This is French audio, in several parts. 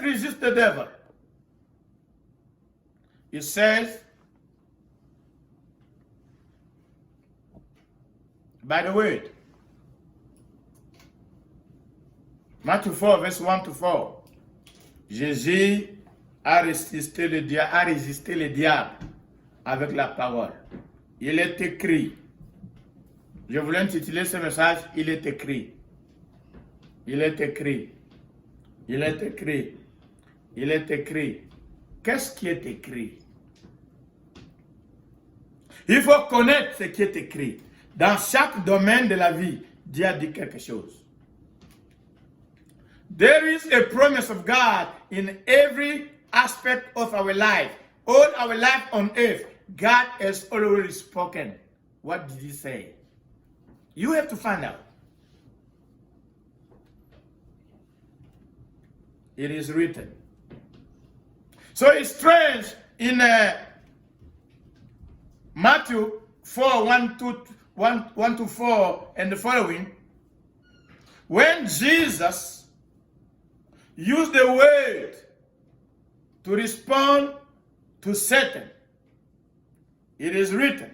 resist the devil? It says, by the word. Matthieu 4, verset 1 to 4. Jésus a résisté le diable avec la parole. Il est écrit. Je voulais intituler ce message, il est écrit. Il est écrit. Il est écrit. Il est écrit. Qu'est-ce qui est écrit? Il faut connaître ce qui est écrit. Dans chaque domaine de la vie, Dieu a dit quelque chose. There is a promise of God in every aspect of our life. All our life on earth, God has already spoken. What did he say? You have to find out. It is written. So it's strange in Matthew 4, 1 to 4 and the following, when Jesus used the word to respond to Satan, it is written.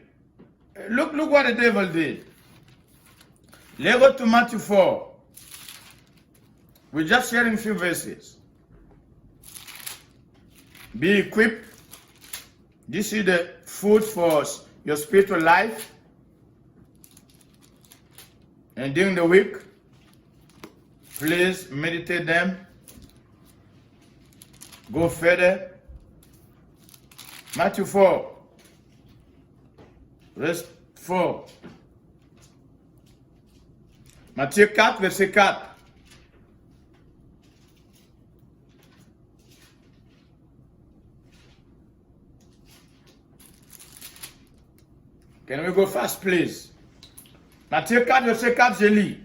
Look what the devil did. Let's go to Matthew 4. We're just sharing a few verses. Be equipped. This is the food for your spiritual life. And during the week, please meditate them. Go further. Matthew 4, verse 4. Matthieu 4, verset 4. Can we go fast, please? Matthieu 4, verset 4, je lis.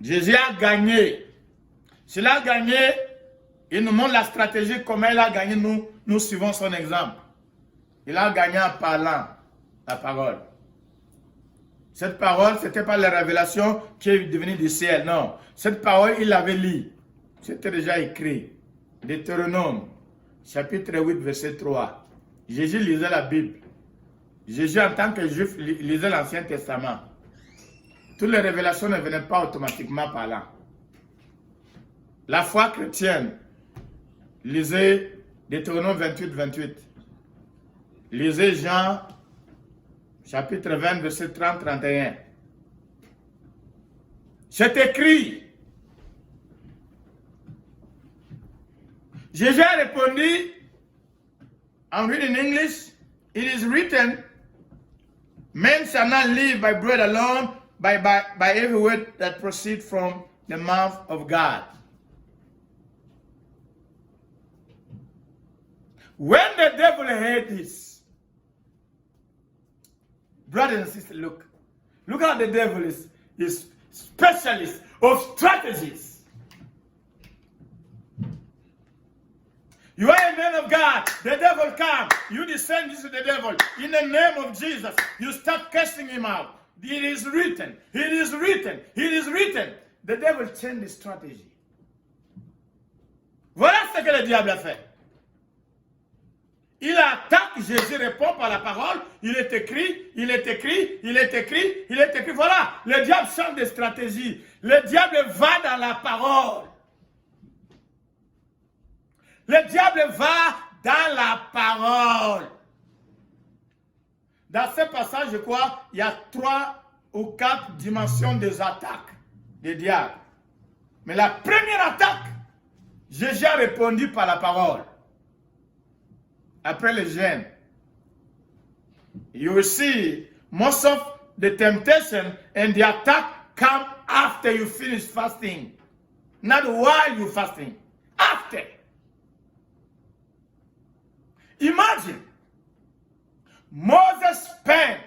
Jésus a gagné. S'il a gagné, il nous montre la stratégie, comment il a gagné, nous suivons son exemple. Il a gagné en parlant la parole. Cette parole, ce n'était pas la révélation qui est devenue du ciel, non. Cette parole, il l'avait lu. C'était déjà écrit. Deutéronome, chapitre 8, verset 3. Jésus lisait la Bible. Jésus, en tant que juif, lisait l'Ancien Testament. Toutes les révélations ne venaient pas automatiquement par là. La foi chrétienne, lisez Deutéronome 28, 28. Lisez Jean, chapitre 20, verset 30, 31. C'est écrit. Jésus a répondu, I'm reading in English, it is written, men shall not live by bread alone, by every word that proceeds from the mouth of God. When the devil heard this, brothers and sisters, look how the devil is specialist of strategies. You are a man of God. The devil comes. You descend into the devil. In the name of Jesus, you start casting him out. It is written. It is written. It is written. The devil changed his strategy. Voilà ce que le diable a fait. Il attaque, Jésus répond par la parole. Il est écrit, il est écrit, il est écrit, il est écrit. Voilà, le diable change de stratégie. Le diable va dans la parole. Le diable va dans la parole. Dans ce passage, je crois, il y a 3 ou 4 dimensions des attaques des diables. Mais la première attaque, Jésus a répondu par la parole. Après le jeûne, you will see most of the temptation and the attack come after you finish fasting. Not while you're fasting. After. Imagine, Moses spent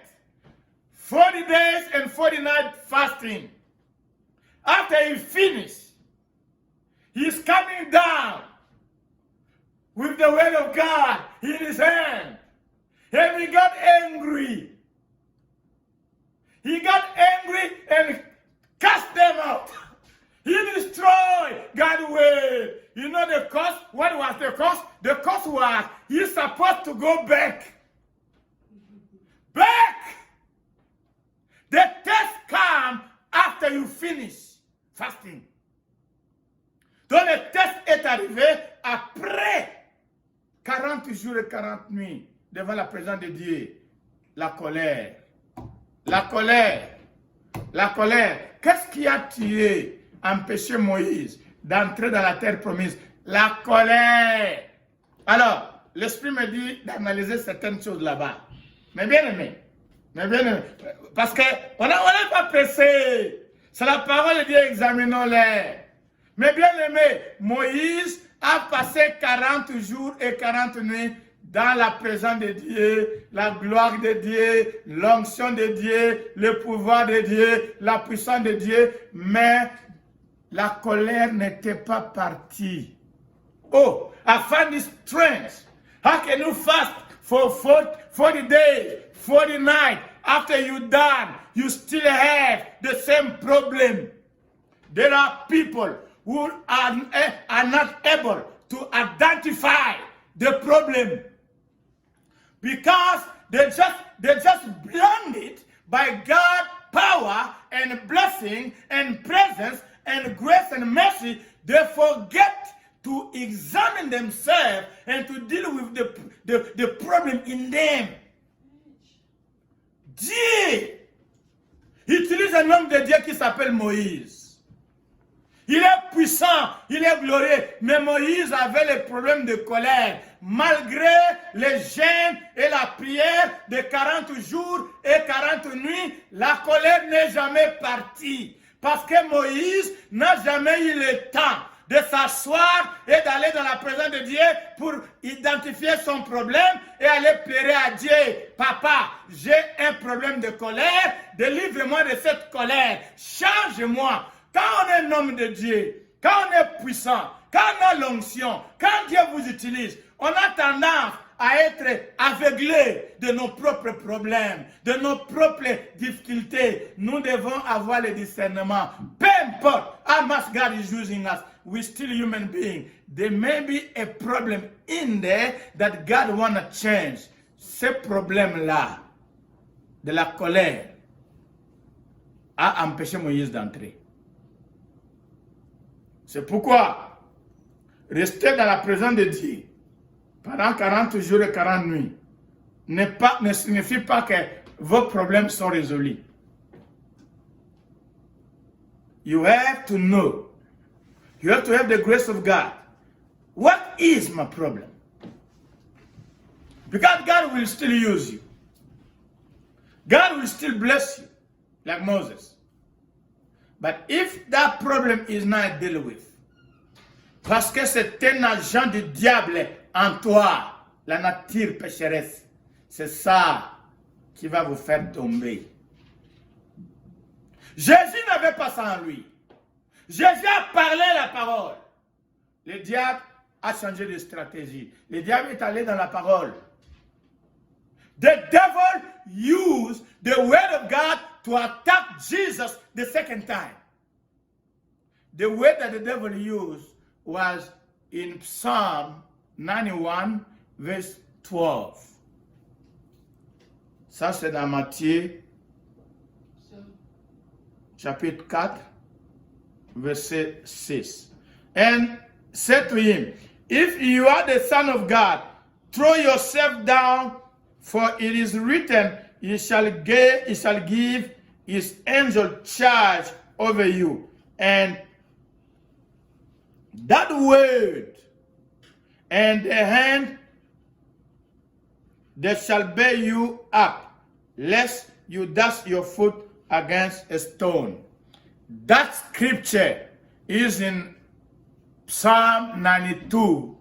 40 days and 40 nights fasting. After he finished, he's coming down with the word of God in his hand. And he got angry. He got angry and cast them out. He destroyed God will. You know the cause? What was the cause? The cause was he's supposed to go back. Back! The test comes after you finish fasting. Donc le test est arrivé après 40 jours et 40 nuits devant la présence de Dieu. La colère. La colère. La colère. Qu'est-ce qui a tué, empêché Moïse d'entrer dans la terre promise? La colère. Alors, l'Esprit me dit d'analyser certaines choses là-bas. Mais bien aimé, parce qu'on n'est pas pressé. C'est la parole de Dieu, examinons-les. Mais bien aimé, Moïse a passé 40 jours et 40 nuits dans la présence de Dieu, la gloire de Dieu, l'onction de Dieu, le pouvoir de Dieu, la puissance de Dieu, mais la colère n'était pas partie. Oh, I find this strange. How can you fast for 40 days, 40 nights, after you're done, you still have the same problem? There are people who are not able to identify the problem because they just blind it by God's power and blessing and presence and grace and mercy. They forget to examine themselves and to deal with the problem in them. Dieu utilise un homme de Dieu qui s'appelle Moïse. Il est puissant, il est glorieux, mais Moïse avait le problème de colère. Malgré les jeûnes et la prière de 40 jours et 40 nuits, la colère n'est jamais partie. Parce que Moïse n'a jamais eu le temps de s'asseoir et d'aller dans la présence de Dieu pour identifier son problème et aller pleurer à Dieu. Papa, j'ai un problème de colère, délivre-moi de cette colère, change-moi. Quand on est un homme de Dieu, quand on est puissant, quand on a l'onction, quand Dieu vous utilise, on a tendance à être aveuglé de nos propres problèmes, de nos propres difficultés. Nous devons avoir le discernement. Peu importe how much God is using us, we're still human beings. There may be a problem in there that God want to change. Ce problème-là, de la colère, a empêché Moïse d'entrer. C'est pourquoi rester dans la présence de Dieu pendant 40 jours et 40 nuits ne signifie pas que vos problèmes sont résolus. You have to know. You have to have the grace of God. What is my problem? Because God will still use you. God will still bless you, like Moses. But if that problem is not dealt with, parce que c'est un agent du diable en toi, la nature pécheresse, c'est ça qui va vous faire tomber. Jésus n'avait pas ça en lui. Jésus a parlé la parole. Le diable a changé de stratégie. Le diable est allé dans la parole. The devil used the word of God to attack Jesus the second time. The word that the devil used was in Psalm 91, verse 12. Ça, c'est dans Matthieu, chapitre 4, verset 6. And said to him, if you are the Son of God, throw yourself down, for it is written, he shall give his angel charge over you. And that word, and the hand that shall bear you up, lest you dash your foot against a stone. That scripture is in Psalm 92,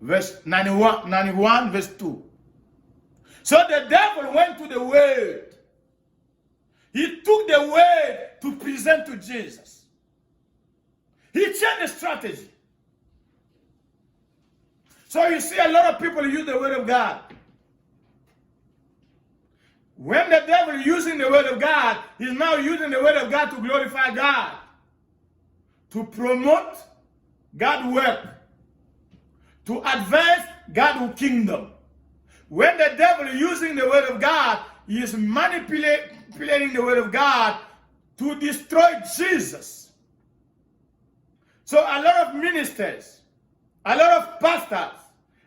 verse 91, verse 2. So the devil went to the word. He took the word to present to Jesus. He changed the strategy. So you see a lot of people use the word of God. When the devil is using the word of God, he's now using the word of God to glorify God. to promote God's work, to advance God's kingdom. When the devil is using the word of God, he is manipulating the word of God to destroy Jesus. So a lot of ministers, a lot of pastors,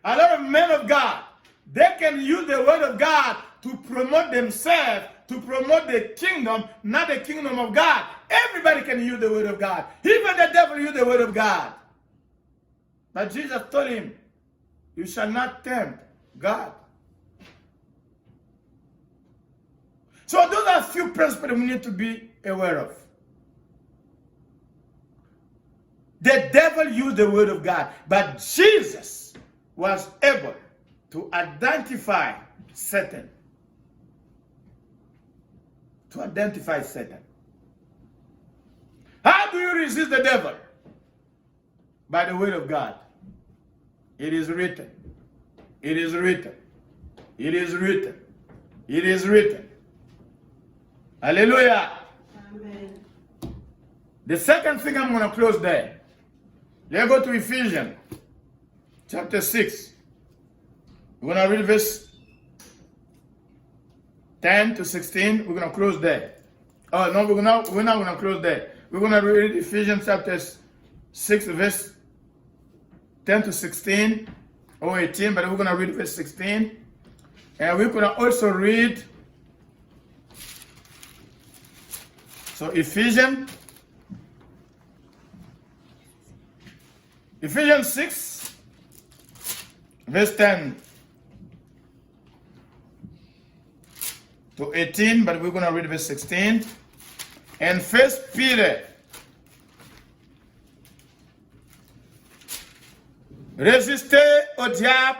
a lot of men of God, they can use the word of God to promote themselves, to promote the kingdom, not the kingdom of God. Everybody can use the word of God. Even the devil use the word of God. But Jesus told him, you shall not tempt God. So those are a few principles we need to be aware of. The devil used the word of God, but Jesus was able to identify Satan. To identify Satan. How do you resist the devil? By the word of God. It is written. It is written. It is written. It is written. Hallelujah. Amen. The second thing I'm going to close there. Let's go to Ephesians chapter 6. We're going to read verse 10 to 16. We're going to close there. Oh, no, we're not going to close there. We're going to read Ephesians chapter 6, verse 10 to 16 or 18, but we're going to read verse 16. And we're going to also read, so Ephesians 6, verse 10 to 18, but we're going to read verse 16. And 1 Peter, résistez au diable,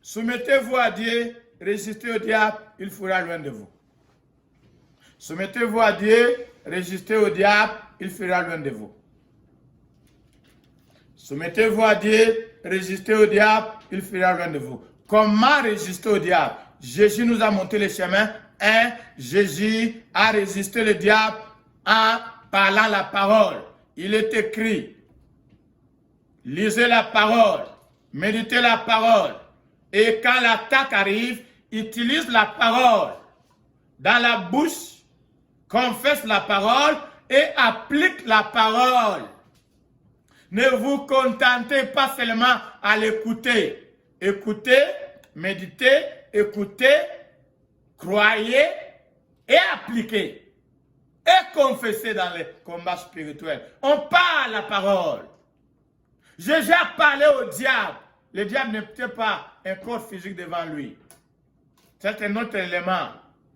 soumettez-vous à Dieu, résistez au diable, il fera loin de vous. Soumettez-vous à Dieu, résistez au diable, il fera loin de vous. Soumettez-vous à Dieu, résistez au diable, il fera loin de vous. Comment résister au diable? Jésus nous a montré le chemin. Jésus a résisté le diable en parlant la parole. Il est écrit, lisez la parole, méditez la parole. Et quand l'attaque arrive, utilise la parole dans la bouche, confesse la parole et applique la parole. Ne vous contentez pas seulement à l'écouter. Écoutez, méditez, écoutez, croyez et appliquez. Et confessez dans les combats spirituels. On parle la parole. Jésus a parlé au diable. Le diable n'était pas un corps physique devant lui. C'est un autre élément.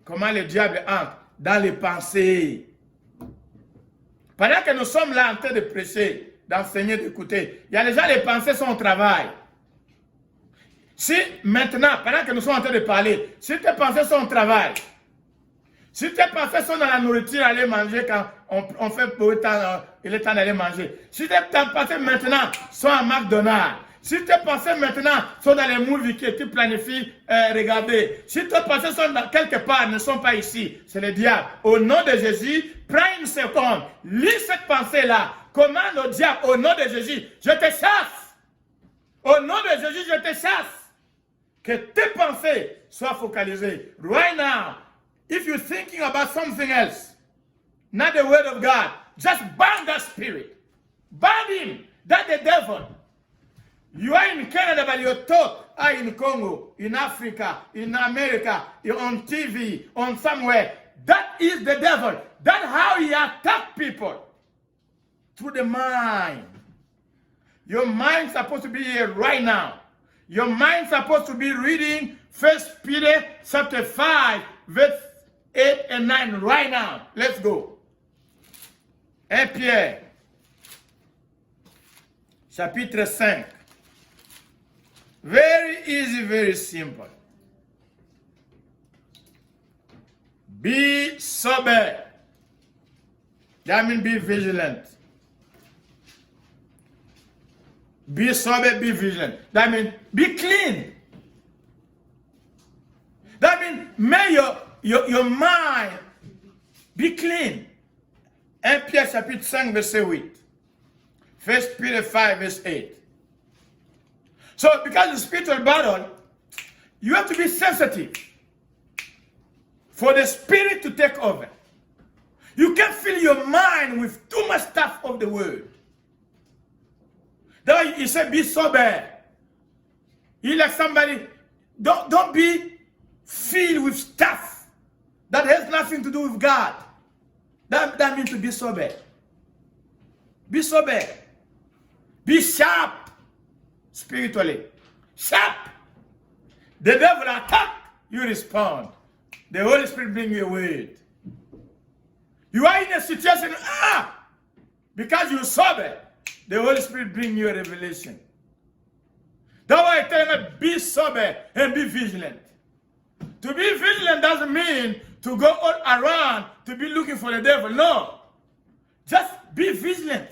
Comment le diable entre dans les pensées. Pendant que nous sommes là en train de prêcher, d'enseigner, d'écouter, il y a déjà les pensées sont au travail. Si maintenant, pendant que nous sommes en train de parler, si tes pensées sont au travail, si tes pensées sont dans la nourriture, aller manger quand on fait pour le temps, il est temps d'aller manger. Si tes pensées maintenant sont à McDonald's, si tes pensées maintenant sont dans les movies que tu planifies regarder, si tes pensées sont quelque part, ne sont pas ici, c'est le diable. Au nom de Jésus, prends une seconde, lis cette pensée-là, commande au diable, au nom de Jésus, je te chasse. Au nom de Jésus, je te chasse. Que tes pensées soient focalisées. Right now, if you're thinking about something else, not the word of God, just ban that spirit. Ban him. That's the devil. You are in Canada, but your thoughts are in Congo, in Africa, in America, on TV, on somewhere. That is the devil. That's how he attacks people. Through the mind. Your mind's supposed to be here right now. Your mind's supposed to be reading 1 Peter chapter 5, verse 8 and 9 right now. Let's go. 1 Pierre, chapitre 5. Very easy, very simple. Be sober. That means be vigilant. Be sober, be vigilant. That means be clean. That means may your mind be clean. 1 Pierre chapitre 5 verset 8. 1 Peter 5 verse 8. So because the spiritual battle, you have to be sensitive for the spirit to take over. You can't fill your mind with too much stuff of the word. Then he said, be sober. He like somebody, don't be filled with stuff that has nothing to do with God. That means to be sober. Be sober. Be sharp spiritually. Sharp. The devil attack, you respond. The Holy Spirit bring you a word. You are in a situation, because you're sober, the Holy Spirit bring you a revelation. That's why I tell you, be sober and be vigilant. To be vigilant doesn't mean to go all around to be looking for the devil. No. Just be vigilant.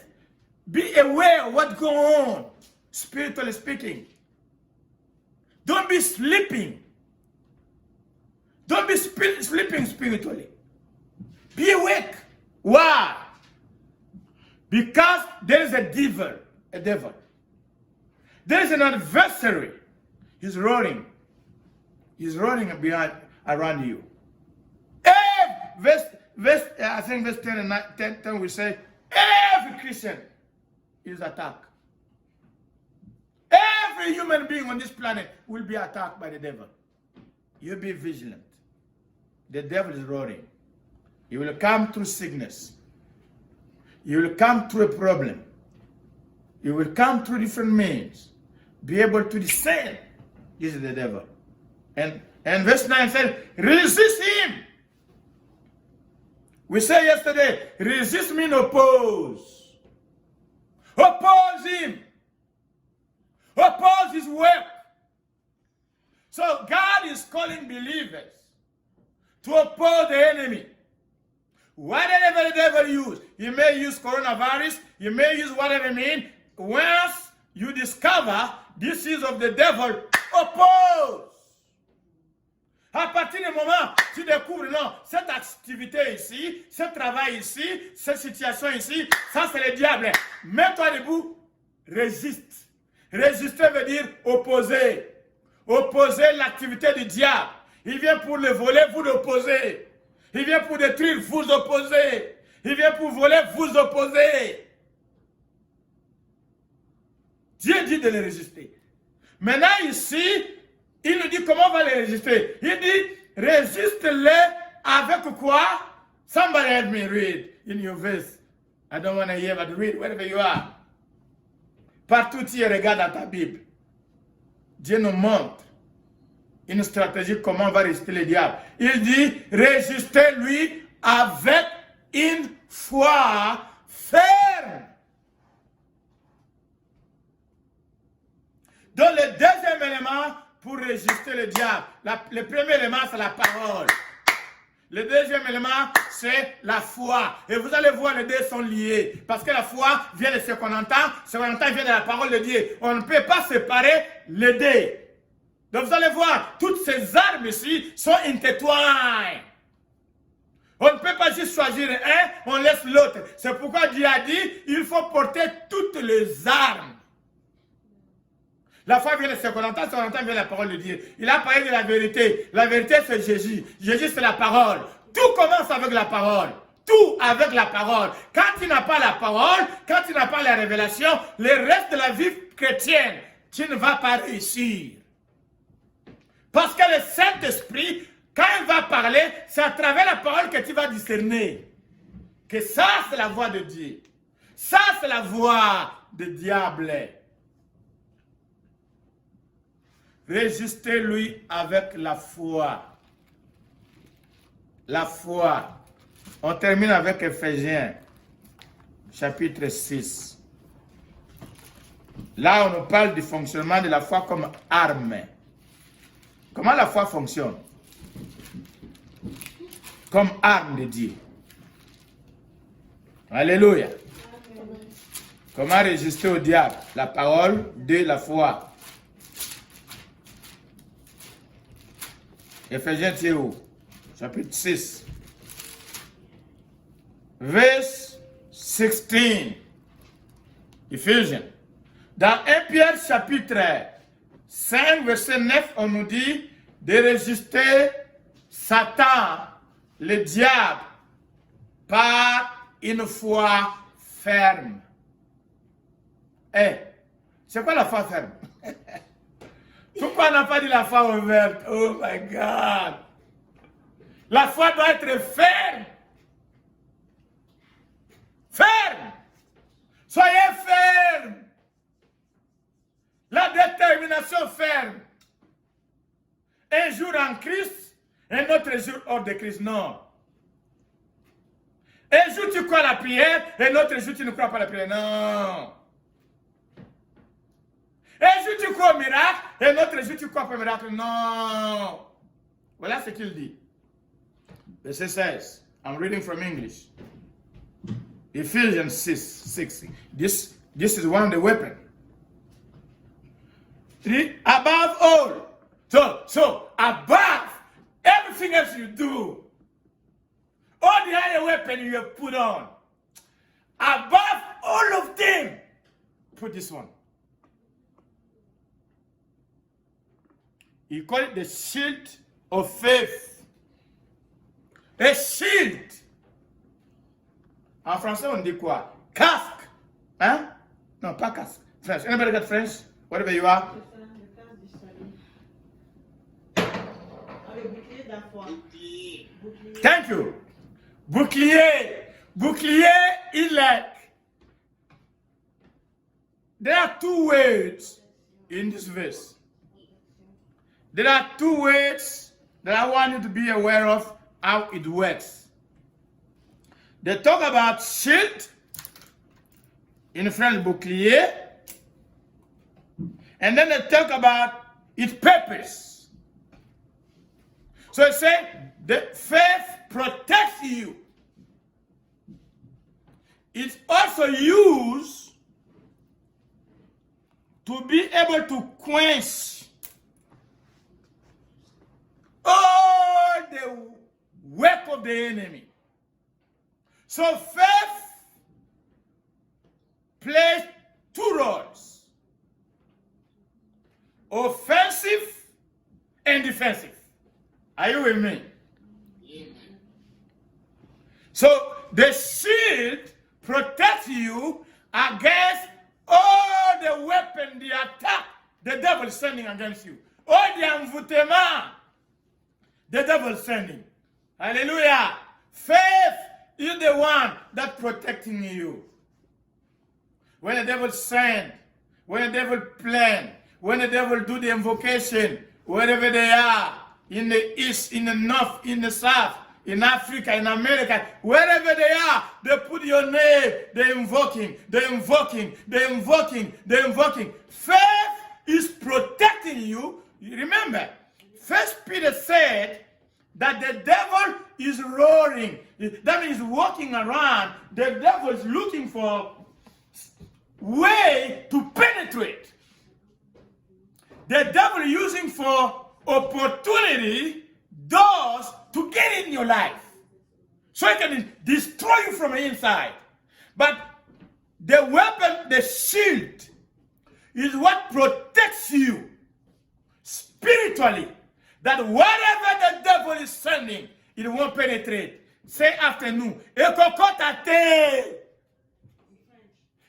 Be aware of what's going on, spiritually speaking. Don't be sleeping. Don't be sleeping spiritually. Be awake. Why? Because there is a devil. There is an adversary. He's roaring. He's roaring around you. I think verse 10 and 10 we say, every Christian is attacked. Every human being on this planet will be attacked by the devil. You be vigilant. The devil is roaring. He will come through sickness. He will come through a problem. He will come through different means. Be able to discern. This is the devil. And verse 9 said, resist him. We said yesterday, resist means oppose. Oppose him. Oppose his work. So God is calling believers to oppose the enemy. Whatever the devil use, he may use coronavirus, he may use whatever it means. Once you discover this is of the devil, oppose. À partir du moment où tu découvres, non, cette activité ici, ce travail ici, cette situation ici, ça c'est le diable. Mets-toi debout, résiste. Résister veut dire opposer. Opposer l'activité du diable. Il vient pour le voler, vous l'opposez. Il vient pour détruire, vous opposez. Il vient pour voler, vous opposez. Dieu dit de les résister. Maintenant ici, il nous dit comment on va les résister. Il dit, résiste-les avec quoi? Somebody help me read in your verse. I don't want to hear, but read wherever you are. Partout tu regardes dans ta Bible. Dieu nous montre une stratégie comment on va résister le diable. Il dit, résistez-lui avec une foi ferme. Donc le deuxième élément pour résister le diable, le premier élément c'est la parole. Le deuxième élément c'est la foi. Et vous allez voir, les deux sont liés. Parce que la foi vient de ce qu'on entend vient de la parole de Dieu. On ne peut pas séparer les deux. Donc vous allez voir, toutes ces armes ici sont intertwined. On ne peut pas juste choisir un, on laisse l'autre. C'est pourquoi Dieu a dit, il faut porter toutes les armes. La foi vient de ce qu'on entend vient de la parole de Dieu. Il a parlé de la vérité. La vérité, c'est Jésus. Jésus, c'est la parole. Tout commence avec la parole. Tout avec la parole. Quand tu n'as pas la parole, quand tu n'as pas la révélation, le reste de la vie chrétienne, tu ne vas pas réussir. Parce que le Saint-Esprit, quand il va parler, c'est à travers la parole que tu vas discerner. Que ça, c'est la voix de Dieu. Ça, c'est la voix du diable. Résistez-lui avec la foi. La foi. On termine avec Éphésiens, chapitre 6. Là, on nous parle du fonctionnement de la foi comme arme. Comment la foi fonctionne? Comme arme de Dieu. Alléluia. Comment résister au diable? La parole de la foi. Éphésiens, c'est où? Chapitre 6. Verse 16. Éphésiens. Dans 1 Pierre chapitre 5, verset 9, on nous dit de résister Satan, le diable, par une foi ferme. C'est quoi la foi ferme? Pourquoi on n'a pas dit la foi ouverte? Oh my God! La foi doit être ferme. Ferme. Soyez ferme. La détermination ferme. Un jour en Christ, un autre jour hors de Christ. Non. Un jour tu crois à la prière, un autre jour tu ne crois pas à la prière. Non. Un jour tu crois au miracle, un autre jour tu crois pas au miracle. Non. Voilà ce qu'il dit. Verset 16. I'm reading from English. Ephesians 6. This is one of the weapons. Above all. So above everything else you do, all the other weapons you have put on, above all of them, put this one. He called it the shield of faith. A shield. En français, on dit quoi? Casque. Hein? Non, pas casque. French. Anybody got French? Whatever you are. Thank you. Bouclier. Bouclier, elect. There are two words in this verse. There are two words that I want you to be aware of how it works. They talk about shield, in French bouclier, and then they talk about its purpose. So it says the faith protects you. It's also used to be able to quench all the work of the enemy. So faith plays two roles: offensive and defensive. Are you with me? Amen. So the shield protects you against all the weapons, the attack the devil is sending against you. All the envoûtement the devil is sending. Hallelujah. Faith is the one that's protecting you. When the devil send, when the devil plan, when the devil do the invocation, wherever they are, in the east, in the north, in the south, in Africa, in America, wherever they are, they put your name, they're invoking. Faith is protecting you. Remember, First Peter said that the devil is roaring. That means walking around. The devil is looking for way to penetrate. The devil is using for opportunity, doors to get in your life. So it can destroy you from the inside. But the weapon, the shield, is what protects you spiritually. That whatever the devil is sending, it won't penetrate. Say after nous.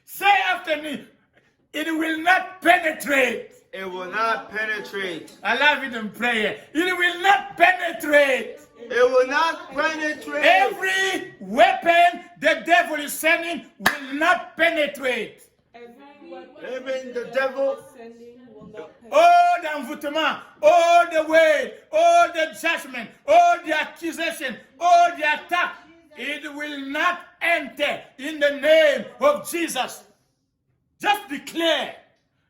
Say after me. It will not penetrate. It will not penetrate. I love it in prayer. It will not penetrate. It will not penetrate. Every weapon the devil is sending will not penetrate. Even the devil. All the envoûtement, all the way, all the judgment, all the accusation, all the attack, it will not enter in the name of Jesus. Just declare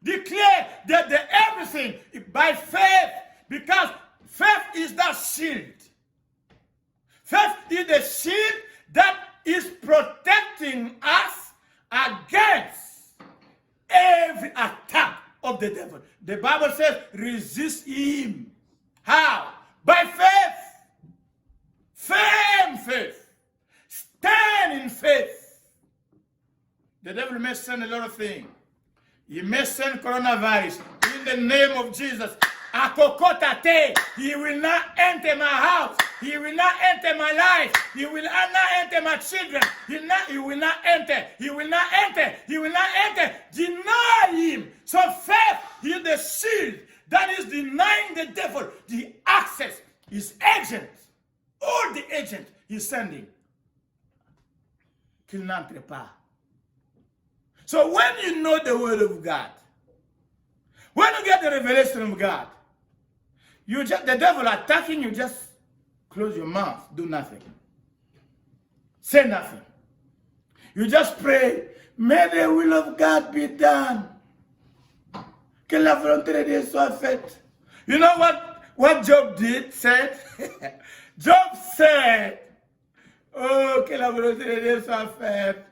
that everything by faith, because faith is that shield. Faith is the shield that is protecting us against every attack of the devil. The Bible says, resist him. How? By faith. Firm faith. Stand in faith. The devil may send a lot of things. He may send coronavirus. In the name of Jesus. Akokotate. He will not enter my house. He will not enter my life. He will not enter my children. He will not enter. He will not enter. He will not enter. Deny him. So faith is the shield that is denying the devil the access. His agents, all the agents he's sending, qu'il n'entre pas. So when you know the word of God, when you get the revelation of God, the devil attacking you, just close your mouth, do nothing. Say nothing. You just pray, may the will of God be done. Que la volonté de Dieu soit faite. You know what Job said? Job said, oh, que la volonté de Dieu soit faite.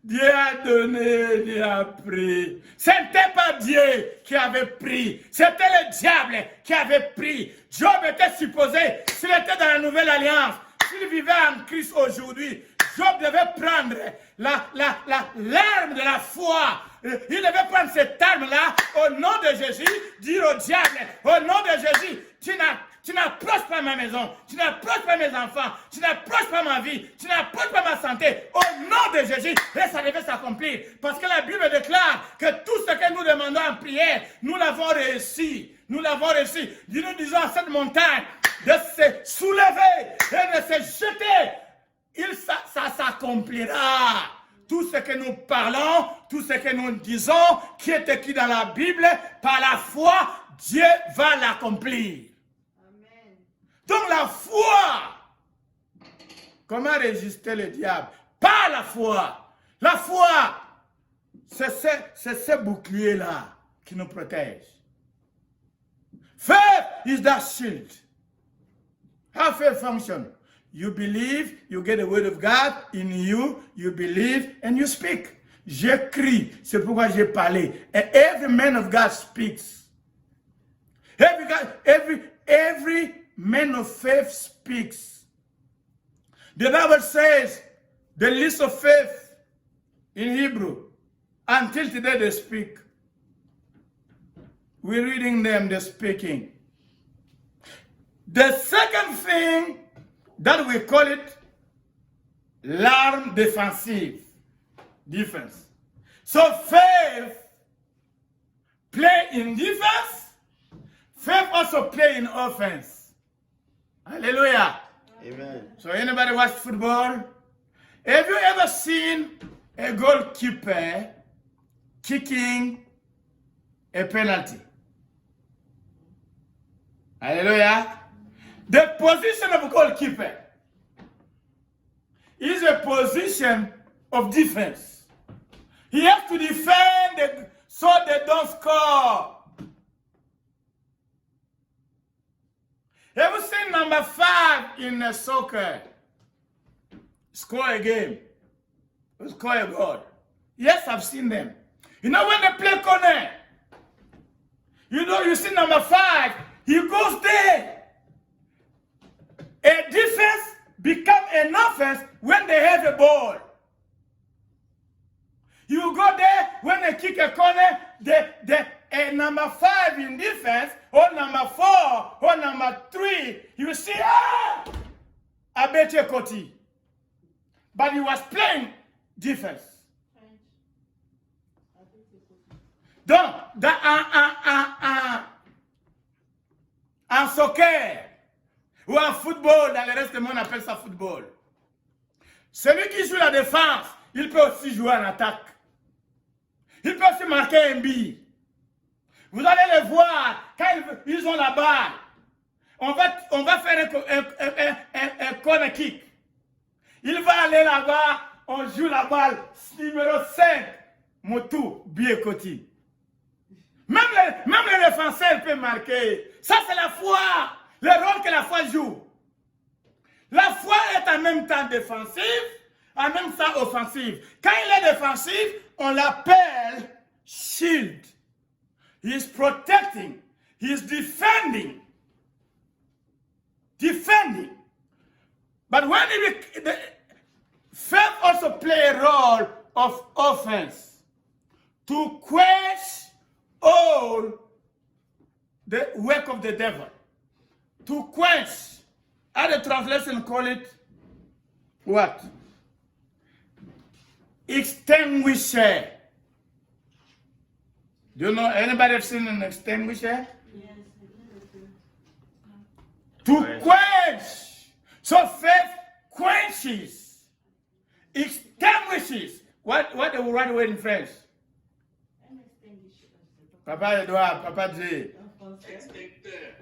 Dieu a donné, Dieu a pris. Ce n'était pas Dieu qui avait pris, c'était le diable qui avait pris. Job était supposé, s'il était dans la nouvelle alliance, s'il vivait en Christ aujourd'hui, Job devait prendre l'arme de la foi. Il devait prendre cette arme-là au nom de Jésus, dire au diable, au nom de Jésus, tu n'approches pas ma maison, tu n'approches pas mes enfants, tu n'approches pas ma vie, tu n'approches pas ma santé, au nom de Jésus. Et ça devait s'accomplir. Parce que la Bible déclare que tout ce que nous demandons en prière, nous l'avons réussi. Nous l'avons réussi. Nous disons à cette montagne de se soulever et de se jeter. Ça s'accomplira. Tout ce que nous parlons, tout ce que nous disons, qui est écrit dans la Bible, par la foi, Dieu va l'accomplir. Amen. Donc la foi, comment résister le diable? Par la foi. La foi, c'est ce bouclier-là qui nous protège. Faith is that shield. How faith functions? You believe, you get the word of God in you, you believe, and you speak. J'écris, c'est pourquoi j'ai parlé. And every man of God speaks. Every man of faith speaks. The Bible says, the list of faith in Hebrew, until today they speak. We're reading them, they're speaking. The second thing that we call it l'arme défensive, defense. So faith play in defense, faith also play in offense. Hallelujah. Amen. So anybody watch football? Have you ever seen a goalkeeper kicking a penalty? Hallelujah. The position of a goalkeeper is a position of defense. He has to defend so they don't score. Have you seen number 5 in soccer score a game? Score a goal? Yes, I've seen them. You know when they play corner, you see number 5, he goes there. A defense becomes an offense when they have a ball. You go there when they kick a corner, a number 5 in defense, or number 4, or number 3, you see, Abete Koti. But he was playing defense. Donc, en soccer, ou en football, dans le reste du monde, on appelle ça football. Celui qui joue la défense, il peut aussi jouer en attaque. Il peut aussi marquer un but. Vous allez les voir, quand ils ont la balle, on va faire un corner kick. Il va aller là-bas, on joue la balle, numéro 5, Motu Biekoti. Même le défenseur peut marquer. Ça, c'est la foi. Le rôle que la foi joue. La foi est en même temps défensive, en même temps offensive. Quand il est défensif, on l'appelle shield. He is protecting. He is defending. But when faith also play a role of offense, to quench all the work of the devil. To quench. Other translation call it what? Extinguisher. Do you know anybody have seen an extinguisher? Yes. To quench. So faith quenches, extinguishes. What the right word in French? Papa Edouard, Papa J.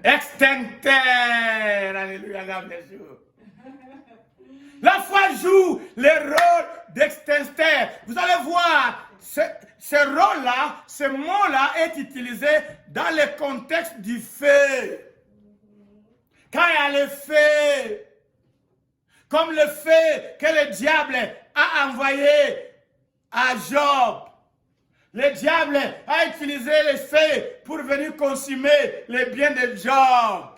Extincteur. Alléluia, God bless you. La foi joue le rôle d'extincteur. Vous allez voir, ce rôle-là, ce mot-là est utilisé dans le contexte du feu. Quand il y a le feu, comme le feu que le diable a envoyé à Job. Le diable a utilisé le feu pour venir consumer les biens de Job.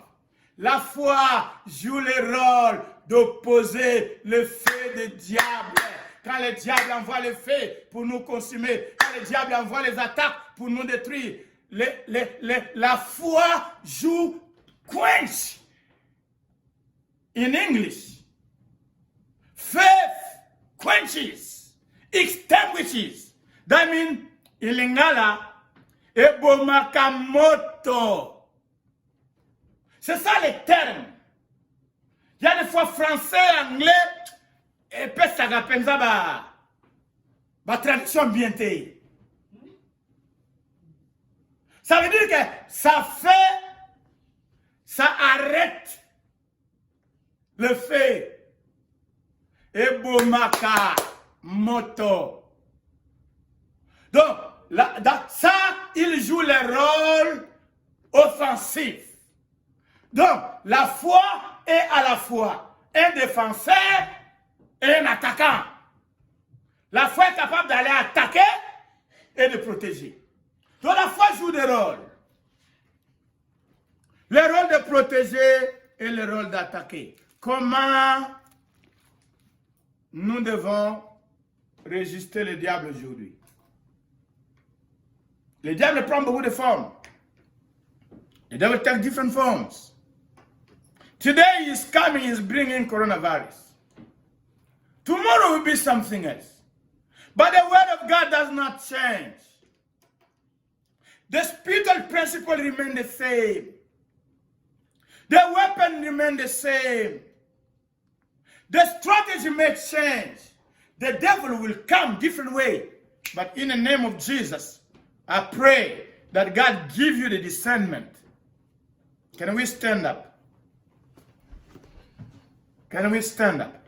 La foi joue le rôle d'opposer le feu du diable. Quand le diable envoie le feu pour nous consumer, quand le diable envoie les attaques pour nous détruire, la foi joue quench. In English, faith quenches, extinguishes. That means, in Lingala, ebomakamoto. C'est ça les termes. Il y a des fois français, anglais, et puis ça va penser ma traduction bien té. Ça veut dire que ça fait, ça arrête le feu. Ebomaka moto. Donc, ça, il joue le rôle offensif. Donc, la foi est à la fois un défenseur et un attaquant. La foi est capable d'aller attaquer et de protéger. Donc, la foi joue des rôles. Le rôle de protéger et le rôle d'attaquer. Comment nous devons résister le diable aujourd'hui? Le diable prend beaucoup de formes. The devil takes different forms. Today he is coming, he is bringing coronavirus. Tomorrow will be something else. But the word of God does not change. The spiritual principle remains the same. The weapon remains the same. The strategy may change. The devil will come different way. But in the name of Jesus, I pray that God give you the discernment. Can we stand up? Can we stand up?